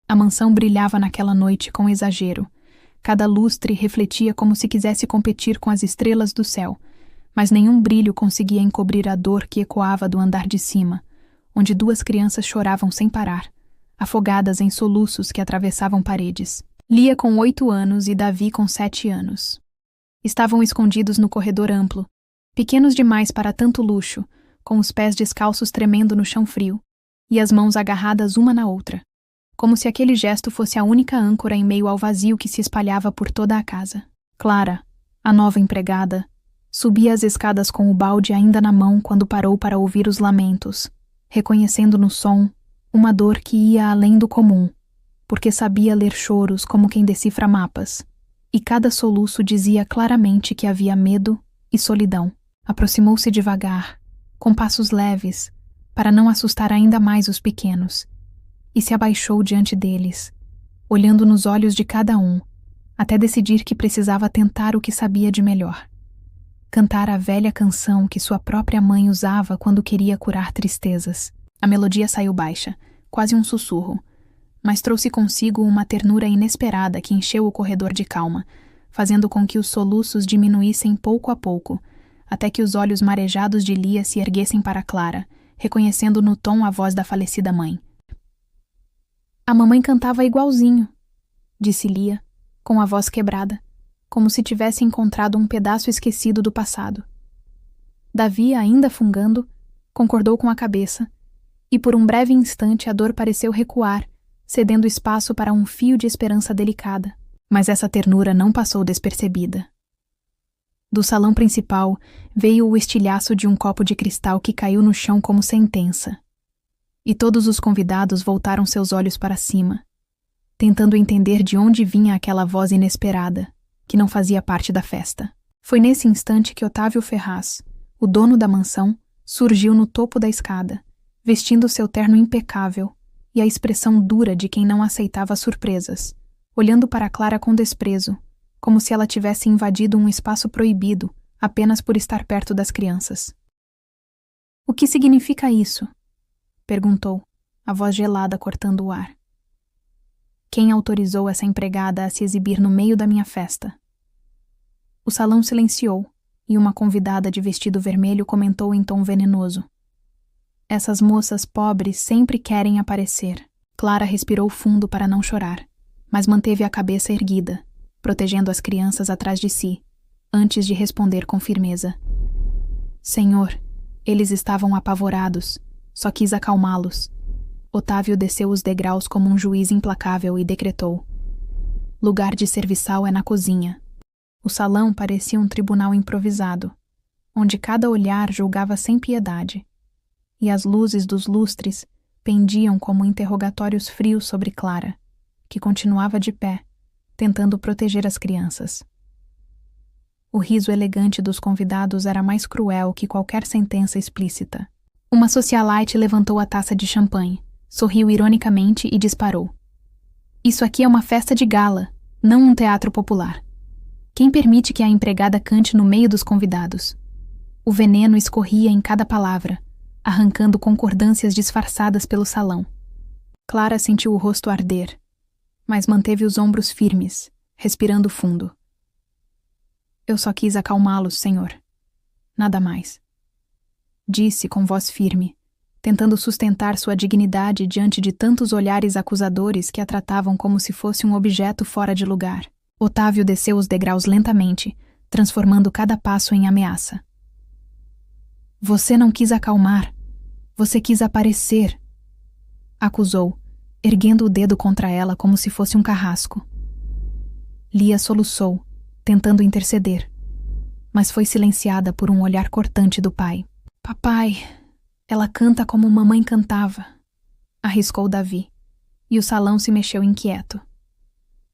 A mansão brilhava naquela noite com exagero. Cada lustre refletia como se quisesse competir com as estrelas do céu, mas nenhum brilho conseguia encobrir a dor que ecoava do andar de cima, onde duas crianças choravam sem parar, afogadas em soluços que atravessavam paredes. Lia com 8 anos e Davi com 7 anos. Estavam escondidos no corredor amplo, pequenos demais para tanto luxo, com os pés descalços tremendo no chão frio, e as mãos agarradas uma na outra, como se aquele gesto fosse a única âncora em meio ao vazio que se espalhava por toda a casa. Clara, a nova empregada, subia as escadas com o balde ainda na mão quando parou para ouvir os lamentos, reconhecendo no som uma dor que ia além do comum, porque sabia ler choros como quem decifra mapas, e cada soluço dizia claramente que havia medo e solidão. Aproximou-se devagar, com passos leves, para não assustar ainda mais os pequenos, e se abaixou diante deles, olhando nos olhos de cada um, até decidir que precisava tentar o que sabia de melhor. Cantar a velha canção que sua própria mãe usava quando queria curar tristezas. A melodia saiu baixa, quase um sussurro, mas trouxe consigo uma ternura inesperada que encheu o corredor de calma, fazendo com que os soluços diminuíssem pouco a pouco, até que os olhos marejados de Lia se erguessem para Clara, reconhecendo no tom a voz da falecida mãe. A mamãe cantava igualzinho, disse Lia, com a voz quebrada, como se tivesse encontrado um pedaço esquecido do passado. Davi, ainda fungando, concordou com a cabeça, e por um breve instante a dor pareceu recuar, cedendo espaço para um fio de esperança delicada. Mas essa ternura não passou despercebida. Do salão principal veio o estilhaço de um copo de cristal que caiu no chão como sentença. E todos os convidados voltaram seus olhos para cima, tentando entender de onde vinha aquela voz inesperada, que não fazia parte da festa. Foi nesse instante que Otávio Ferraz, o dono da mansão, surgiu no topo da escada, vestindo seu terno impecável e a expressão dura de quem não aceitava surpresas, olhando para Clara com desprezo, como se ela tivesse invadido um espaço proibido apenas por estar perto das crianças. "O que significa isso?" perguntou, a voz gelada cortando o ar. "Quem autorizou essa empregada a se exibir no meio da minha festa?" O salão silenciou, e uma convidada de vestido vermelho comentou em tom venenoso: "Essas moças pobres sempre querem aparecer." Clara respirou fundo para não chorar, mas manteve a cabeça erguida, protegendo as crianças atrás de si, antes de responder com firmeza: "Senhor, eles estavam apavorados. Só quis acalmá-los." Otávio desceu os degraus como um juiz implacável e decretou: "Lugar de serviçal é na cozinha." O salão parecia um tribunal improvisado, onde cada olhar julgava sem piedade, e as luzes dos lustres pendiam como interrogatórios frios sobre Clara, que continuava de pé, tentando proteger as crianças. O riso elegante dos convidados era mais cruel que qualquer sentença explícita. Uma socialite levantou a taça de champanhe, sorriu ironicamente e disparou: "Isso aqui é uma festa de gala, não um teatro popular. Quem permite que a empregada cante no meio dos convidados?" O veneno escorria em cada palavra, arrancando concordâncias disfarçadas pelo salão. Clara sentiu o rosto arder, mas manteve os ombros firmes, respirando fundo. "Eu só quis acalmá-los, senhor. Nada mais." Disse com voz firme, tentando sustentar sua dignidade diante de tantos olhares acusadores que a tratavam como se fosse um objeto fora de lugar. Otávio desceu os degraus lentamente, transformando cada passo em ameaça. "Você não quis acalmar. Você quis aparecer", acusou, erguendo o dedo contra ela como se fosse um carrasco. Lia soluçou, tentando interceder, mas foi silenciada por um olhar cortante do pai. "Papai, ela canta como mamãe cantava", arriscou Davi, e o salão se mexeu inquieto.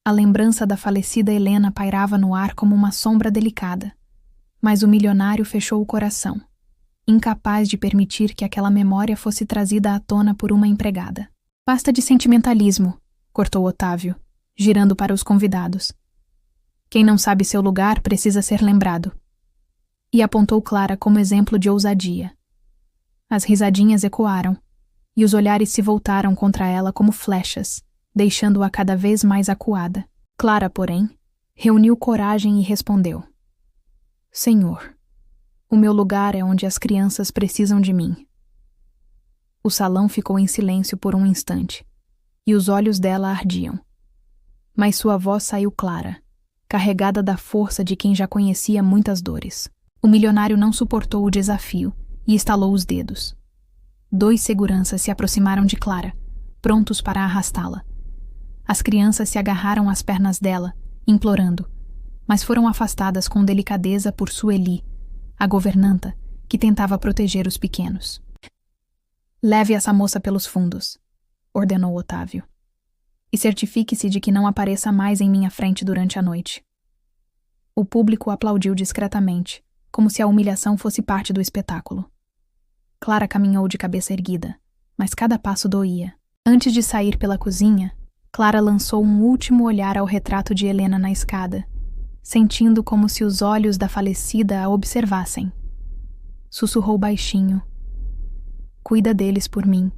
A lembrança da falecida Helena pairava no ar como uma sombra delicada, mas o milionário fechou o coração, incapaz de permitir que aquela memória fosse trazida à tona por uma empregada. "Basta de sentimentalismo", cortou Otávio, girando para os convidados. "Quem não sabe seu lugar precisa ser lembrado." E apontou Clara como exemplo de ousadia. As risadinhas ecoaram, e os olhares se voltaram contra ela como flechas, deixando-a cada vez mais acuada. Clara, porém, reuniu coragem e respondeu: Senhor, o meu lugar é onde as crianças precisam de mim. O salão ficou em silêncio por um instante, e os olhos dela ardiam. Mas sua voz saiu clara, carregada da força de quem já conhecia muitas dores. O milionário não suportou o desafio e estalou os dedos. 2 seguranças se aproximaram de Clara, prontos para arrastá-la. As crianças se agarraram às pernas dela, implorando, mas foram afastadas com delicadeza por Sueli, a governanta, que tentava proteger os pequenos. Leve essa moça pelos fundos, ordenou Otávio, e certifique-se de que não apareça mais em minha frente durante a noite. O público aplaudiu discretamente, como se a humilhação fosse parte do espetáculo. Clara caminhou de cabeça erguida, mas cada passo doía. Antes de sair pela cozinha, Clara lançou um último olhar ao retrato de Helena na escada, sentindo como se os olhos da falecida a observassem. Sussurrou baixinho: Cuida deles por mim,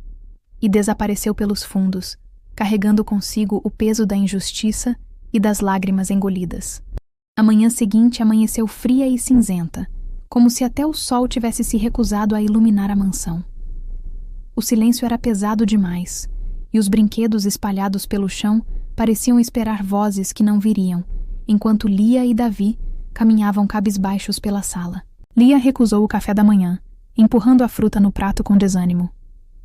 e desapareceu pelos fundos, carregando consigo o peso da injustiça e das lágrimas engolidas. A manhã seguinte amanheceu fria e cinzenta, como se até o sol tivesse se recusado a iluminar a mansão. O silêncio era pesado demais, e os brinquedos espalhados pelo chão pareciam esperar vozes que não viriam, enquanto Lia e Davi caminhavam cabisbaixos pela sala. Lia recusou o café da manhã, empurrando a fruta no prato com desânimo.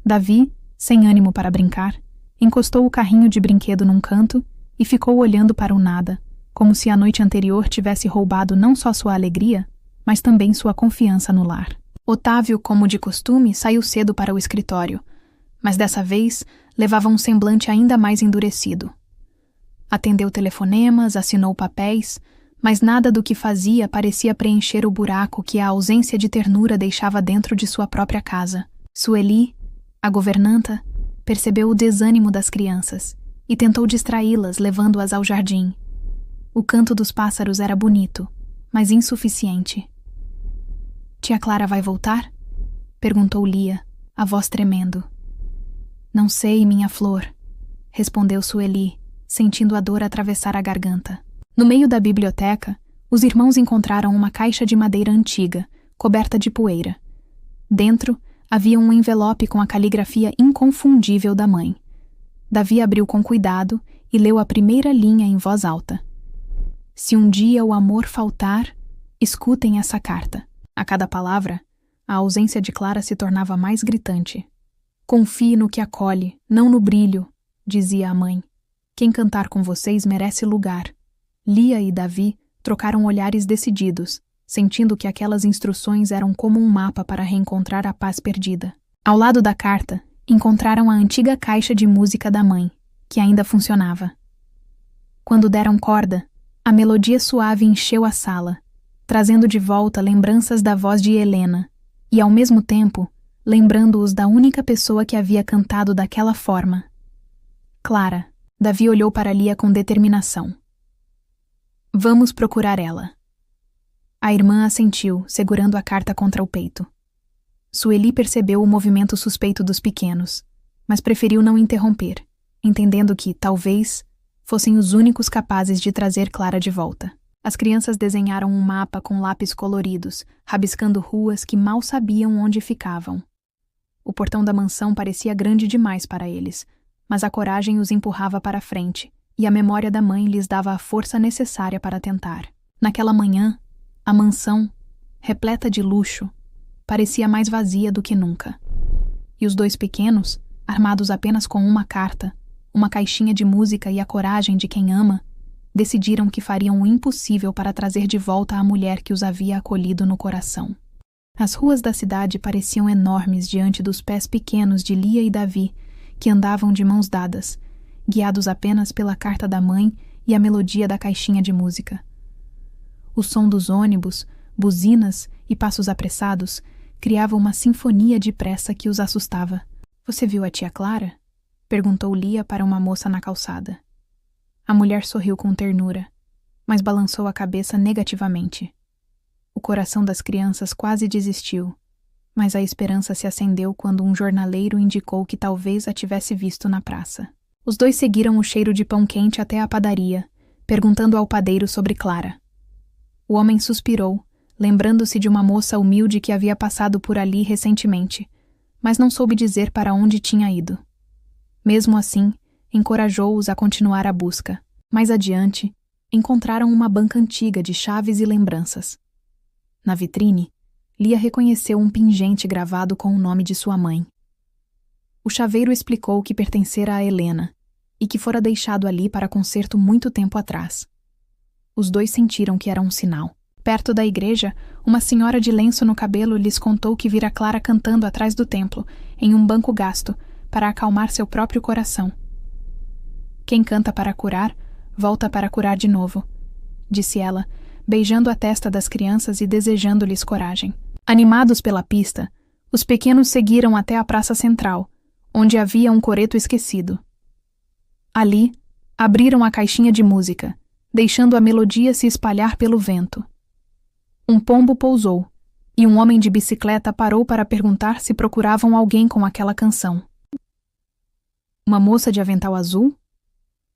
Davi, sem ânimo para brincar, encostou o carrinho de brinquedo num canto e ficou olhando para o nada, como se a noite anterior tivesse roubado não só sua alegria, mas também sua confiança no lar. Otávio, como de costume, saiu cedo para o escritório, mas dessa vez levava um semblante ainda mais endurecido. Atendeu telefonemas, assinou papéis, mas nada do que fazia parecia preencher o buraco que a ausência de ternura deixava dentro de sua própria casa. Sueli, a governanta, percebeu o desânimo das crianças e tentou distraí-las, levando-as ao jardim. O canto dos pássaros era bonito, mas insuficiente. Tia Clara vai voltar? Perguntou Lia, a voz tremendo. Não sei, minha flor, respondeu Sueli, sentindo a dor atravessar a garganta. No meio da biblioteca, os irmãos encontraram uma caixa de madeira antiga, coberta de poeira. Dentro, havia um envelope com a caligrafia inconfundível da mãe. Davi abriu com cuidado e leu a primeira linha em voz alta. Se um dia o amor faltar, escutem essa carta. A cada palavra, a ausência de Clara se tornava mais gritante. Confie no que acolhe, não no brilho, dizia a mãe. Quem cantar com vocês merece lugar. Lia e Davi trocaram olhares decididos, sentindo que aquelas instruções eram como um mapa para reencontrar a paz perdida. Ao lado da carta, encontraram a antiga caixa de música da mãe, que ainda funcionava. Quando deram corda, a melodia suave encheu a sala, trazendo de volta lembranças da voz de Helena, e ao mesmo tempo, lembrando-os da única pessoa que havia cantado daquela forma. Clara. Davi olhou para Lia com determinação. Vamos procurar ela. A irmã assentiu, segurando a carta contra o peito. Sueli percebeu o movimento suspeito dos pequenos, mas preferiu não interromper, entendendo que, talvez, fossem os únicos capazes de trazer Clara de volta. As crianças desenharam um mapa com lápis coloridos, rabiscando ruas que mal sabiam onde ficavam. O portão da mansão parecia grande demais para eles, mas a coragem os empurrava para frente, e a memória da mãe lhes dava a força necessária para tentar. Naquela manhã, a mansão, repleta de luxo, parecia mais vazia do que nunca. E os 2 pequenos, armados apenas com uma carta, uma caixinha de música e a coragem de quem ama, decidiram que fariam o impossível para trazer de volta a mulher que os havia acolhido no coração. As ruas da cidade pareciam enormes diante dos pés pequenos de Lia e Davi, que andavam de mãos dadas, guiados apenas pela carta da mãe e a melodia da caixinha de música. O som dos ônibus, buzinas e passos apressados criava uma sinfonia de pressa que os assustava. Você viu a tia Clara? Perguntou Lia para uma moça na calçada. A mulher sorriu com ternura, mas balançou a cabeça negativamente. O coração das crianças quase desistiu, mas a esperança se acendeu quando um jornaleiro indicou que talvez a tivesse visto na praça. Os dois seguiram o cheiro de pão quente até a padaria, perguntando ao padeiro sobre Clara. O homem suspirou, lembrando-se de uma moça humilde que havia passado por ali recentemente, mas não soube dizer para onde tinha ido. Mesmo assim, encorajou-os a continuar a busca. Mais adiante, encontraram uma banca antiga de chaves e lembranças. Na vitrine, Lia reconheceu um pingente gravado com o nome de sua mãe. O chaveiro explicou que pertencera a Helena e que fora deixado ali para conserto muito tempo atrás. Os dois sentiram que era um sinal. Perto da igreja, uma senhora de lenço no cabelo lhes contou que vira Clara cantando atrás do templo, em um banco gasto, para acalmar seu próprio coração. Quem canta para curar, volta para curar de novo, disse ela, beijando a testa das crianças e desejando-lhes coragem. Animados pela pista, os pequenos seguiram até a praça central, onde havia um coreto esquecido. Ali, abriram a caixinha de música, deixando a melodia se espalhar pelo vento. Um pombo pousou, e um homem de bicicleta parou para perguntar se procuravam alguém com aquela canção. Uma moça de avental azul?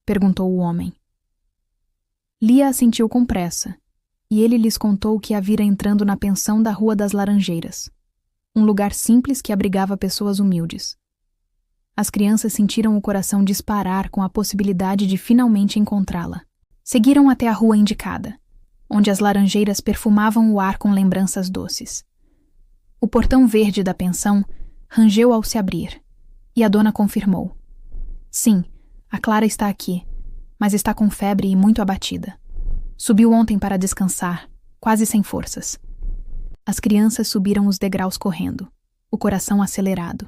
Perguntou o homem. Lia assentiu com pressa, e ele lhes contou que a vira entrando na pensão da Rua das Laranjeiras, um lugar simples que abrigava pessoas humildes. As crianças sentiram o coração disparar com a possibilidade de finalmente encontrá-la. Seguiram até a rua indicada, onde as laranjeiras perfumavam o ar com lembranças doces. O portão verde da pensão rangeu ao se abrir, e a dona confirmou. Sim, a Clara está aqui, mas está com febre e muito abatida. Subiu ontem para descansar, quase sem forças. As crianças subiram os degraus correndo, o coração acelerado.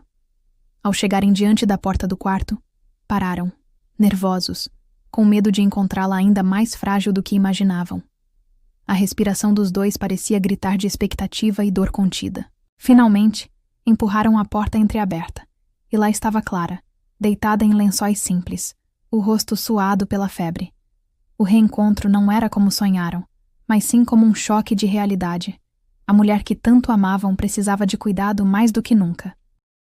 Ao chegarem diante da porta do quarto, pararam, nervosos, com medo de encontrá-la ainda mais frágil do que imaginavam. A respiração dos dois parecia gritar de expectativa e dor contida. Finalmente, empurraram a porta entreaberta, e lá estava Clara, deitada em lençóis simples, o rosto suado pela febre. O reencontro não era como sonharam, mas sim como um choque de realidade. A mulher que tanto amavam precisava de cuidado mais do que nunca.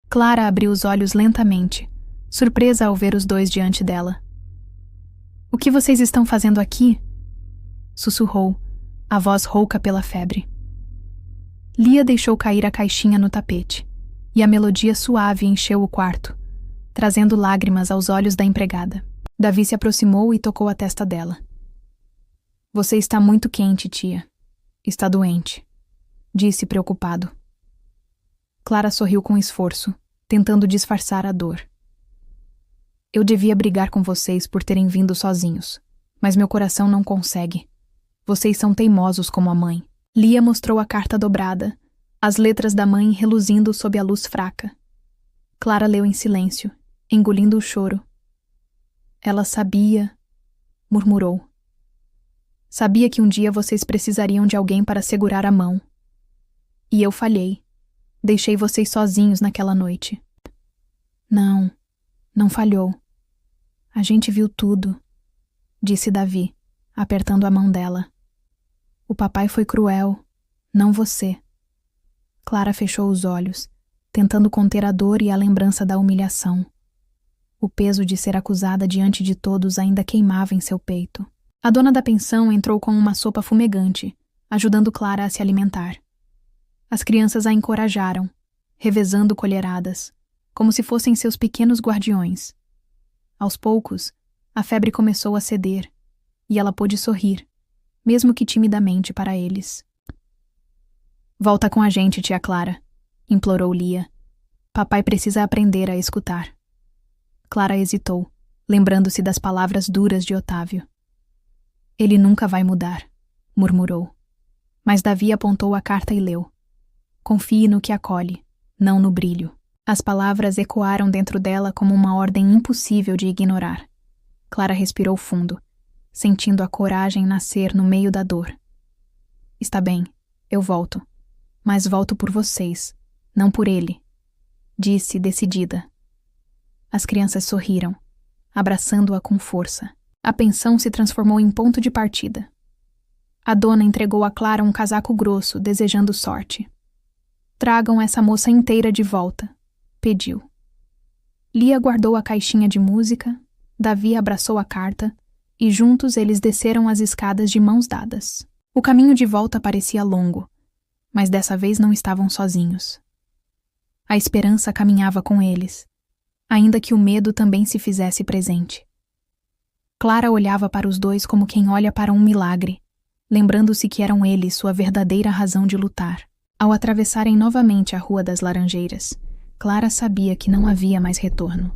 Clara abriu os olhos lentamente, surpresa ao ver os dois diante dela. — O que vocês estão fazendo aqui? Sussurrou, a voz rouca pela febre. Lia deixou cair a caixinha no tapete, e a melodia suave encheu o quarto, trazendo lágrimas aos olhos da empregada. Davi se aproximou e tocou a testa dela. — Você está muito quente, tia. Está doente, disse preocupado. Clara sorriu com esforço, tentando disfarçar a dor. Eu devia brigar com vocês por terem vindo sozinhos, mas meu coração não consegue. Vocês são teimosos como a mãe. Lia mostrou a carta dobrada, as letras da mãe reluzindo sob a luz fraca. Clara leu em silêncio, engolindo o choro. Ela sabia, murmurou. Sabia que um dia vocês precisariam de alguém para segurar a mão. E eu falhei. Deixei vocês sozinhos naquela noite. Não, não falhou. A gente viu tudo, disse Davi, apertando a mão dela. O papai foi cruel, não você. Clara fechou os olhos, tentando conter a dor e a lembrança da humilhação. O peso de ser acusada diante de todos ainda queimava em seu peito. A dona da pensão entrou com uma sopa fumegante, ajudando Clara a se alimentar. As crianças a encorajaram, revezando colheradas, como se fossem seus pequenos guardiões. Aos poucos, a febre começou a ceder, e ela pôde sorrir, mesmo que timidamente para eles. Volta com a gente, tia Clara, implorou Lia. Papai precisa aprender a escutar. Clara hesitou, lembrando-se das palavras duras de Otávio. Ele nunca vai mudar, murmurou. Mas Davi apontou a carta e leu. Confie no que acolhe, não no brilho. As palavras ecoaram dentro dela como uma ordem impossível de ignorar. Clara respirou fundo, sentindo a coragem nascer no meio da dor. Está bem, eu volto. Mas volto por vocês, não por ele, disse decidida. As crianças sorriram, abraçando-a com força. A pensão se transformou em ponto de partida. A dona entregou a Clara um casaco grosso, desejando sorte. Tragam essa moça inteira de volta, pediu. Lia guardou a caixinha de música, Davi abraçou a carta e juntos eles desceram as escadas de mãos dadas. O caminho de volta parecia longo, mas dessa vez não estavam sozinhos. A esperança caminhava com eles, ainda que o medo também se fizesse presente. Clara olhava para os dois como quem olha para um milagre, lembrando-se que eram eles sua verdadeira razão de lutar. Ao atravessarem novamente a Rua das Laranjeiras, Clara sabia que não havia mais retorno.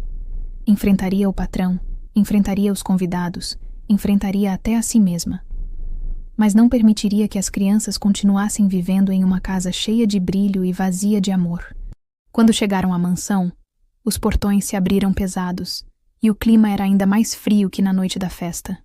Enfrentaria o patrão, enfrentaria os convidados, enfrentaria até a si mesma. Mas não permitiria que as crianças continuassem vivendo em uma casa cheia de brilho e vazia de amor. Quando chegaram à mansão, os portões se abriram pesados e o clima era ainda mais frio que na noite da festa.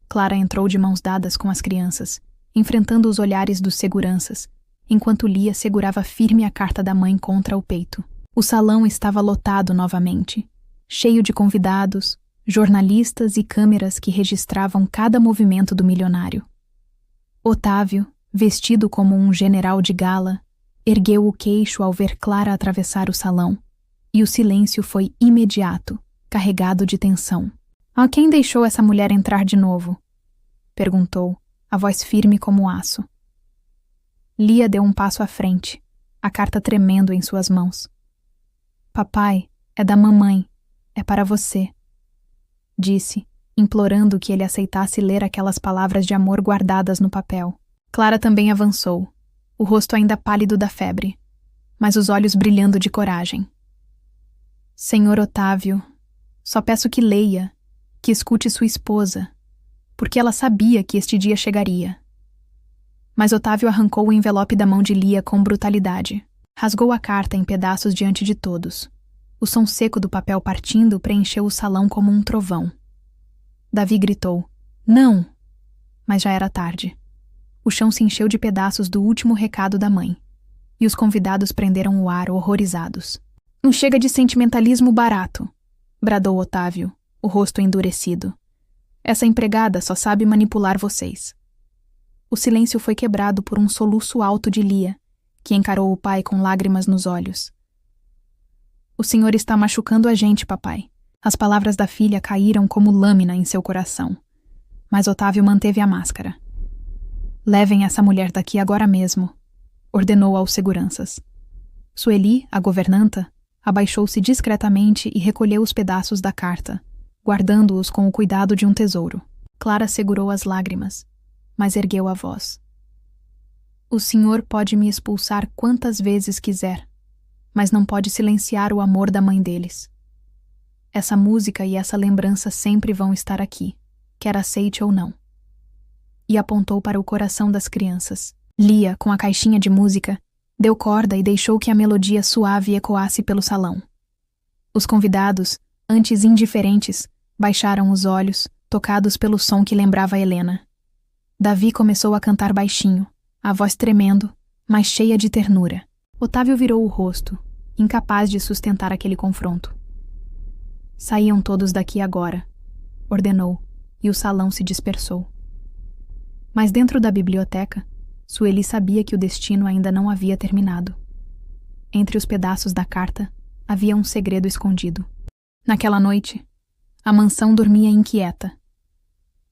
Clara entrou de mãos dadas com as crianças, enfrentando os olhares dos seguranças, enquanto Lia segurava firme a carta da mãe contra o peito. O salão estava lotado novamente, cheio de convidados, jornalistas e câmeras que registravam cada movimento do milionário. Otávio, vestido como um general de gala, ergueu o queixo ao ver Clara atravessar o salão, e o silêncio foi imediato, carregado de tensão. "A quem deixou essa mulher entrar de novo?" perguntou, a voz firme como aço. Lia deu um passo à frente, a carta tremendo em suas mãos. "Papai, é da mamãe, é para você", disse, implorando que ele aceitasse ler aquelas palavras de amor guardadas no papel. Clara também avançou, o rosto ainda pálido da febre, mas os olhos brilhando de coragem. "Senhor Otávio, só peço que leia, que escute sua esposa, porque ela sabia que este dia chegaria." Mas Otávio arrancou o envelope da mão de Lia com brutalidade. Rasgou a carta em pedaços diante de todos. O som seco do papel partindo preencheu o salão como um trovão. Davi gritou, "Não!" Mas já era tarde. O chão se encheu de pedaços do último recado da mãe, e os convidados prenderam o ar horrorizados. "Não chega de sentimentalismo barato", bradou Otávio, o rosto endurecido. "Essa empregada só sabe manipular vocês." O silêncio foi quebrado por um soluço alto de Lia, que encarou o pai com lágrimas nos olhos. "O senhor está machucando a gente, papai." As palavras da filha caíram como lâmina em seu coração. Mas Otávio manteve a máscara. "Levem essa mulher daqui agora mesmo", ordenou aos seguranças. Sueli, a governanta, abaixou-se discretamente e recolheu os pedaços da carta, guardando-os com o cuidado de um tesouro. Clara segurou as lágrimas, mas ergueu a voz. "O senhor pode me expulsar quantas vezes quiser, mas não pode silenciar o amor da mãe deles. Essa música e essa lembrança sempre vão estar aqui, quer aceite ou não." E apontou para o coração das crianças. Lia, com a caixinha de música, deu corda e deixou que a melodia suave ecoasse pelo salão. Os convidados, antes indiferentes, baixaram os olhos, tocados pelo som que lembrava Helena. Davi começou a cantar baixinho, a voz tremendo, mas cheia de ternura. Otávio virou o rosto, incapaz de sustentar aquele confronto. "Saiam todos daqui agora", ordenou, e o salão se dispersou. Mas dentro da biblioteca, Sueli sabia que o destino ainda não havia terminado. Entre os pedaços da carta, havia um segredo escondido. Naquela noite, a mansão dormia inquieta,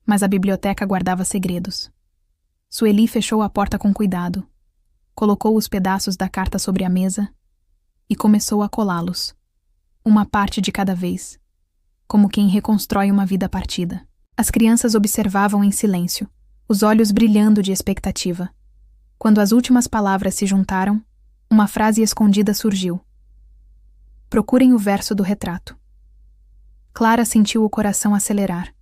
mas a biblioteca guardava segredos. Sueli fechou a porta com cuidado, colocou os pedaços da carta sobre a mesa e começou a colá-los, uma parte de cada vez, como quem reconstrói uma vida partida. As crianças observavam em silêncio, os olhos brilhando de expectativa. Quando as últimas palavras se juntaram, uma frase escondida surgiu. "Procurem o verso do retrato." Clara sentiu o coração acelerar,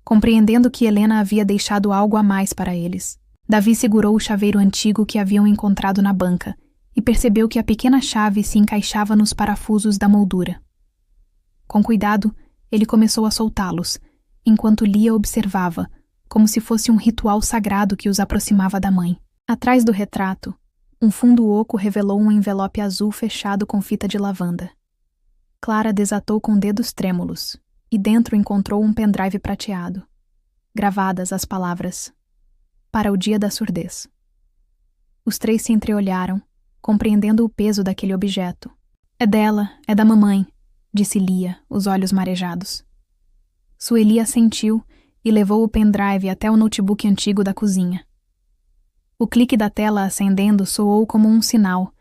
compreendendo que Helena havia deixado algo a mais para eles. Davi segurou o chaveiro antigo que haviam encontrado na banca e percebeu que a pequena chave se encaixava nos parafusos da moldura. Com cuidado, ele começou a soltá-los, enquanto Lia observava, como se fosse um ritual sagrado que os aproximava da mãe. Atrás do retrato, um fundo oco revelou um envelope azul fechado com fita de lavanda. Clara desatou com dedos trêmulos, e dentro encontrou um pendrive prateado. Gravadas as palavras: "Para o dia da surdez." Os três se entreolharam, compreendendo o peso daquele objeto. "É dela, é da mamãe", disse Lia, os olhos marejados. Sueli assentiu e levou o pendrive até o notebook antigo da cozinha. O clique da tela acendendo soou como um sinal,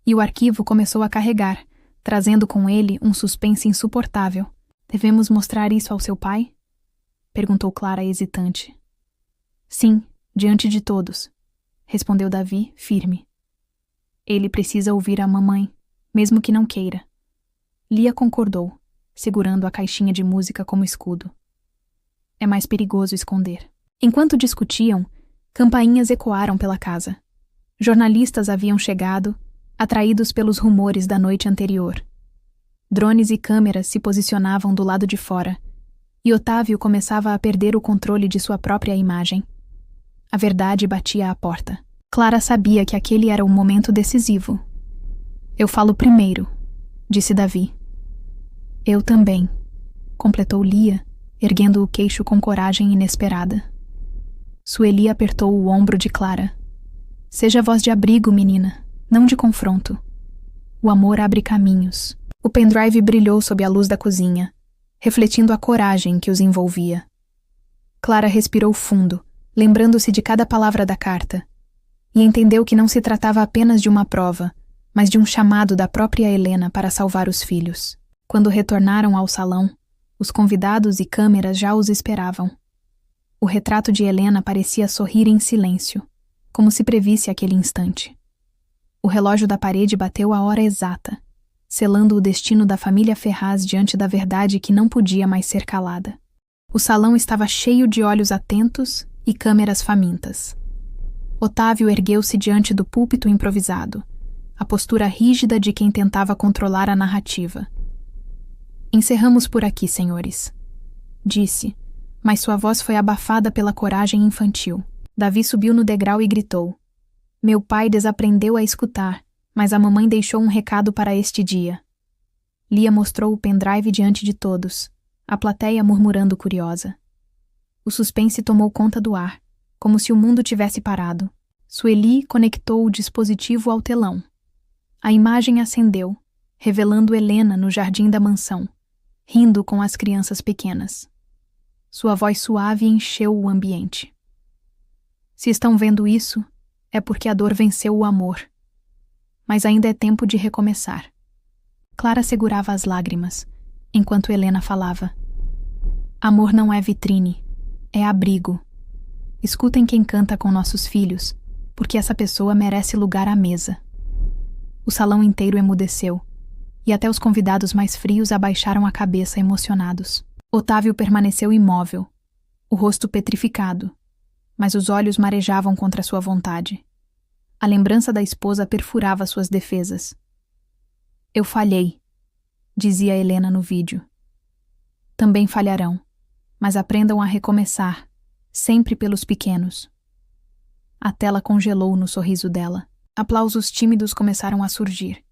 e o arquivo começou a carregar, trazendo com ele um suspense insuportável. Devemos mostrar isso ao seu pai? Perguntou Clara hesitante. Sim, diante de todos, respondeu Davi, firme. Ele precisa ouvir a mamãe, mesmo que não queira. Lia concordou, segurando a caixinha de música como escudo. É mais perigoso esconder. Enquanto discutiam, campainhas ecoaram pela casa. Jornalistas haviam chegado, atraídos pelos rumores da noite anterior. Drones e câmeras se posicionavam do lado de fora, e Otávio começava a perder o controle de sua própria imagem. A verdade batia à porta. Clara sabia que aquele era o momento decisivo. Eu falo primeiro, disse Davi. Eu também, completou Lia, erguendo o queixo com coragem inesperada. Sueli apertou o ombro de Clara. Seja voz de abrigo, menina, não de confronto. O amor abre caminhos. O pendrive brilhou sob a luz da cozinha, refletindo a coragem que os envolvia. Clara respirou fundo, lembrando-se de cada palavra da carta, e entendeu que não se tratava apenas de uma prova, mas de um chamado da própria Helena para salvar os filhos. Quando retornaram ao salão, os convidados e câmeras já os esperavam. O retrato de Helena parecia sorrir em silêncio, como se previsse aquele instante. O relógio da parede bateu a hora exata, selando o destino da família Ferraz diante da verdade que não podia mais ser calada. O salão estava cheio de olhos atentos e câmeras famintas. Otávio ergueu-se diante do púlpito improvisado, a postura rígida de quem tentava controlar a narrativa. Encerramos por aqui, senhores, disse, mas sua voz foi abafada pela coragem infantil. Davi subiu no degrau e gritou. Meu pai desaprendeu a escutar, mas a mamãe deixou um recado para este dia. Lia mostrou o pendrive diante de todos, a plateia murmurando curiosa. O suspense tomou conta do ar, como se o mundo tivesse parado. Sueli conectou o dispositivo ao telão. A imagem acendeu, revelando Helena no jardim da mansão, rindo com as crianças pequenas. Sua voz suave encheu o ambiente. Se estão vendo isso, é porque a dor venceu o amor. Mas ainda é tempo de recomeçar. Clara segurava as lágrimas, enquanto Helena falava. Amor não é vitrine, é abrigo. Escutem quem canta com nossos filhos, porque essa pessoa merece lugar à mesa. O salão inteiro emudeceu, e até os convidados mais frios abaixaram a cabeça emocionados. Otávio permaneceu imóvel, o rosto petrificado, mas os olhos marejavam contra sua vontade. A lembrança da esposa perfurava suas defesas. Eu falhei, dizia Helena no vídeo. Também falharão, mas aprendam a recomeçar, sempre pelos pequenos. A tela congelou no sorriso dela. Aplausos tímidos começaram a surgir,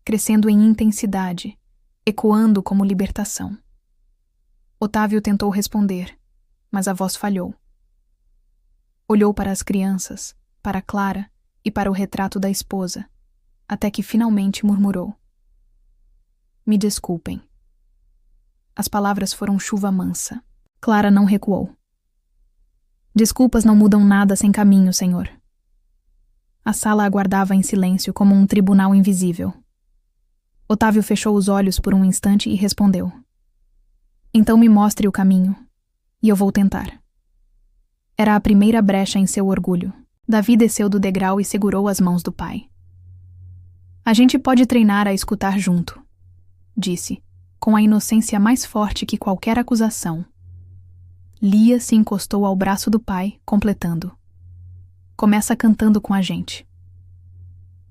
crescendo em intensidade, ecoando como libertação. Otávio tentou responder, mas a voz falhou. Olhou para as crianças, para Clara e para o retrato da esposa, até que finalmente murmurou. Me desculpem. As palavras foram chuva mansa. Clara não recuou. Desculpas não mudam nada sem caminho, senhor. A sala aguardava em silêncio como um tribunal invisível. Otávio fechou os olhos por um instante e respondeu. Então me mostre o caminho, e eu vou tentar. Era a primeira brecha em seu orgulho. Davi desceu do degrau e segurou as mãos do pai. A gente pode treinar a escutar junto, disse, com a inocência mais forte que qualquer acusação. Lia se encostou ao braço do pai, completando. Começa cantando com a gente.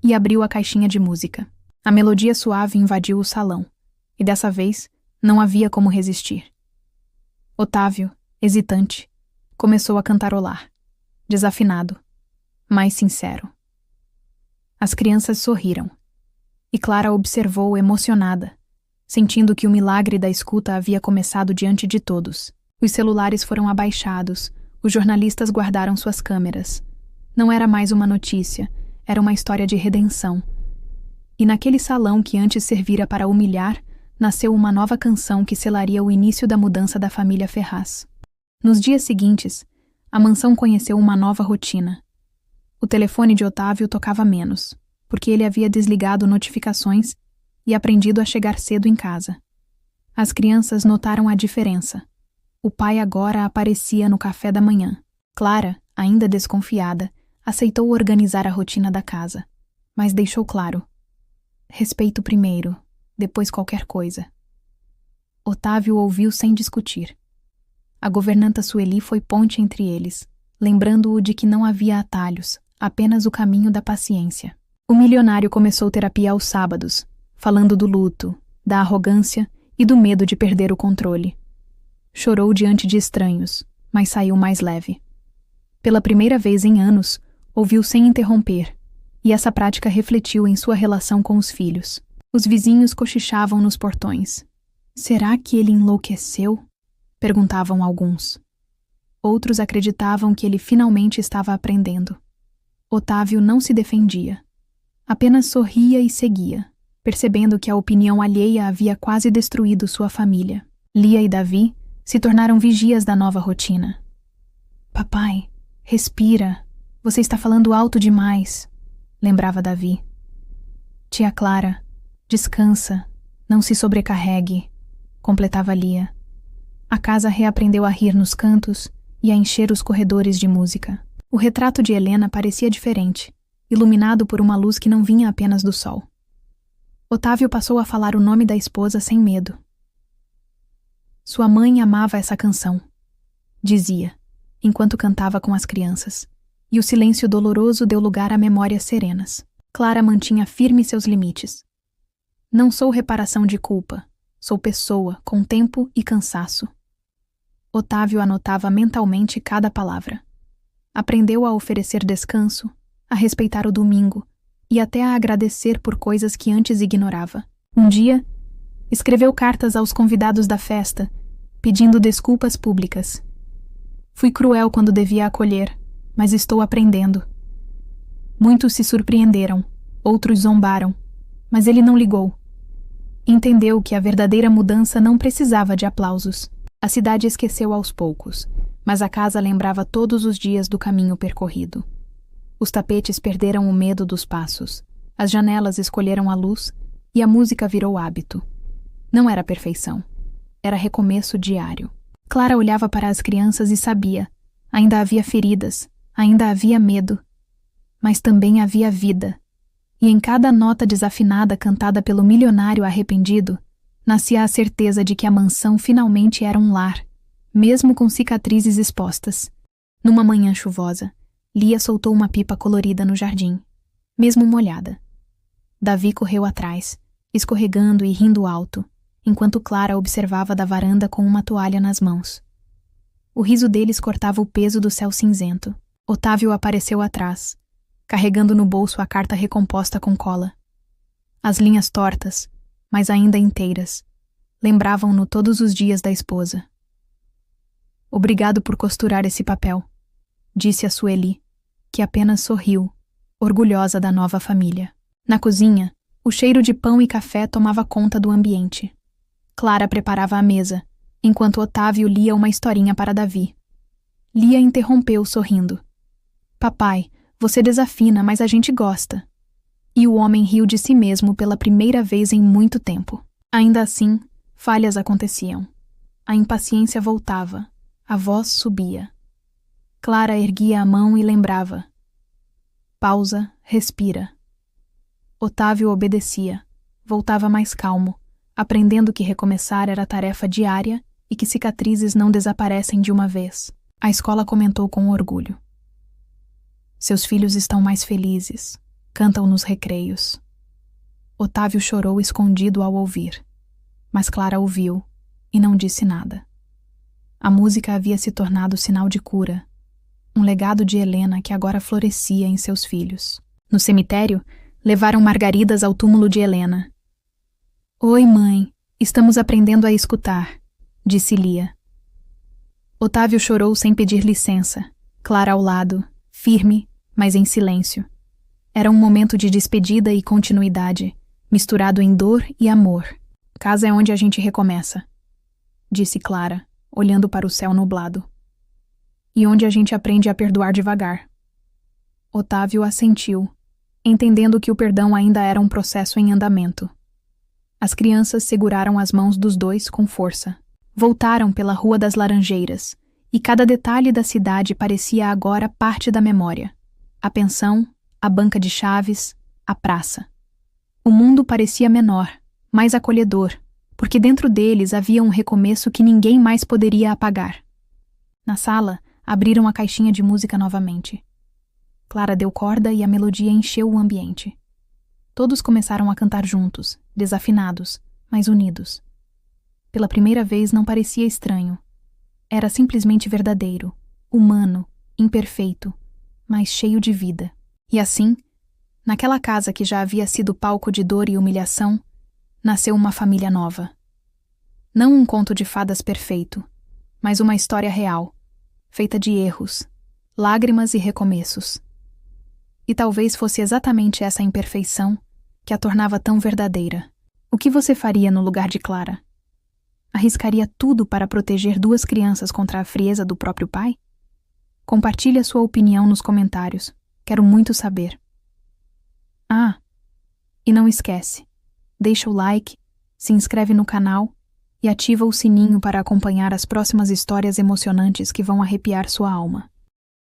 E abriu a caixinha de música. A melodia suave invadiu o salão, e dessa vez não havia como resistir. Otávio, hesitante, começou a cantarolar, desafinado, mas sincero. As crianças sorriram, e Clara observou emocionada, sentindo que o milagre da escuta havia começado diante de todos. Os celulares foram abaixados, os jornalistas guardaram suas câmeras. Não era mais uma notícia, era uma história de redenção. E naquele salão que antes servira para humilhar, nasceu uma nova canção que selaria o início da mudança da família Ferraz. Nos dias seguintes, a mansão conheceu uma nova rotina. O telefone de Otávio tocava menos, porque ele havia desligado notificações e aprendido a chegar cedo em casa. As crianças notaram a diferença. O pai agora aparecia no café da manhã. Clara, ainda desconfiada, aceitou organizar a rotina da casa, mas deixou claro: respeito primeiro, depois qualquer coisa. Otávio ouviu sem discutir. A governanta Sueli foi ponte entre eles, lembrando-o de que não havia atalhos, apenas o caminho da paciência. O milionário começou terapia aos sábados, falando do luto, da arrogância e do medo de perder o controle. Chorou diante de estranhos, mas saiu mais leve. Pela primeira vez em anos, ouviu sem interromper, e essa prática refletiu em sua relação com os filhos. Os vizinhos cochichavam nos portões. Será que ele enlouqueceu? Perguntavam alguns. Outros acreditavam que ele finalmente estava aprendendo. Otávio não se defendia. Apenas sorria e seguia, percebendo que a opinião alheia havia quase destruído sua família. Lia e Davi se tornaram vigias da nova rotina. Papai, respira. Você está falando alto demais, lembrava Davi. Tia Clara, descansa, não se sobrecarregue, completava Lia. A casa reaprendeu a rir nos cantos e a encher os corredores de música. O retrato de Helena parecia diferente, iluminado por uma luz que não vinha apenas do sol. Otávio passou a falar o nome da esposa sem medo. Sua mãe amava essa canção, dizia, enquanto cantava com as crianças, e o silêncio doloroso deu lugar a memórias serenas. Clara mantinha firme seus limites. Não sou reparação de culpa, sou pessoa, com tempo e cansaço. Otávio anotava mentalmente cada palavra. Aprendeu a oferecer descanso, a respeitar o domingo e até a agradecer por coisas que antes ignorava. Um dia, escreveu cartas aos convidados da festa, pedindo desculpas públicas. Fui cruel quando devia acolher, mas estou aprendendo. Muitos se surpreenderam, outros zombaram, mas ele não ligou. Entendeu que a verdadeira mudança não precisava de aplausos. A cidade esqueceu aos poucos, mas a casa lembrava todos os dias do caminho percorrido. Os tapetes perderam o medo dos passos, as janelas escolheram a luz e a música virou hábito. Não era perfeição, era recomeço diário. Clara olhava para as crianças e sabia, ainda havia feridas, ainda havia medo, mas também havia vida. E em cada nota desafinada cantada pelo milionário arrependido, nascia a certeza de que a mansão finalmente era um lar, mesmo com cicatrizes expostas. Numa manhã chuvosa, Lia soltou uma pipa colorida no jardim, mesmo molhada. Davi correu atrás, escorregando e rindo alto, enquanto Clara observava da varanda com uma toalha nas mãos. O riso deles cortava o peso do céu cinzento. Otávio apareceu atrás, carregando no bolso a carta recomposta com cola. As linhas tortas, mas ainda inteiras, lembravam-no todos os dias da esposa. Obrigado por costurar esse papel, disse a Sueli, que apenas sorriu, orgulhosa da nova família. Na cozinha, o cheiro de pão e café tomava conta do ambiente. Clara preparava a mesa, enquanto Otávio lia uma historinha para Davi. Lia interrompeu sorrindo. Papai, você desafina, mas a gente gosta. E o homem riu de si mesmo pela primeira vez em muito tempo. Ainda assim, falhas aconteciam. A impaciência voltava, a voz subia. Clara erguia a mão e lembrava. Pausa, respira. Otávio obedecia, voltava mais calmo, aprendendo que recomeçar era tarefa diária e que cicatrizes não desaparecem de uma vez. A escola comentou com orgulho. Seus filhos estão mais felizes, cantam nos recreios. Otávio chorou escondido ao ouvir, mas Clara ouviu e não disse nada. A música havia se tornado sinal de cura, um legado de Helena que agora florescia em seus filhos. No cemitério, levaram margaridas ao túmulo de Helena. Oi, mãe, estamos aprendendo a escutar, disse Lia. Otávio chorou sem pedir licença, Clara ao lado, firme, mas em silêncio. Era um momento de despedida e continuidade, misturado em dor e amor. Casa é onde a gente recomeça, disse Clara, olhando para o céu nublado. E onde a gente aprende a perdoar devagar. Otávio assentiu, entendendo que o perdão ainda era um processo em andamento. As crianças seguraram as mãos dos dois com força. Voltaram pela Rua das Laranjeiras, e cada detalhe da cidade parecia agora parte da memória. A pensão, a banca de chaves, a praça. O mundo parecia menor, mais acolhedor, porque dentro deles havia um recomeço que ninguém mais poderia apagar. Na sala, abriram a caixinha de música novamente. Clara deu corda e a melodia encheu o ambiente. Todos começaram a cantar juntos, desafinados, mas unidos. Pela primeira vez não parecia estranho. Era simplesmente verdadeiro, humano, imperfeito, mas cheio de vida. E assim, naquela casa que já havia sido palco de dor e humilhação, nasceu uma família nova. Não um conto de fadas perfeito, mas uma história real, feita de erros, lágrimas e recomeços. E talvez fosse exatamente essa imperfeição que a tornava tão verdadeira. O que você faria no lugar de Clara? Arriscaria tudo para proteger duas crianças contra a frieza do próprio pai? Compartilhe a sua opinião nos comentários. Quero muito saber. Ah, e não esquece, deixa o like, se inscreve no canal e ativa o sininho para acompanhar as próximas histórias emocionantes que vão arrepiar sua alma.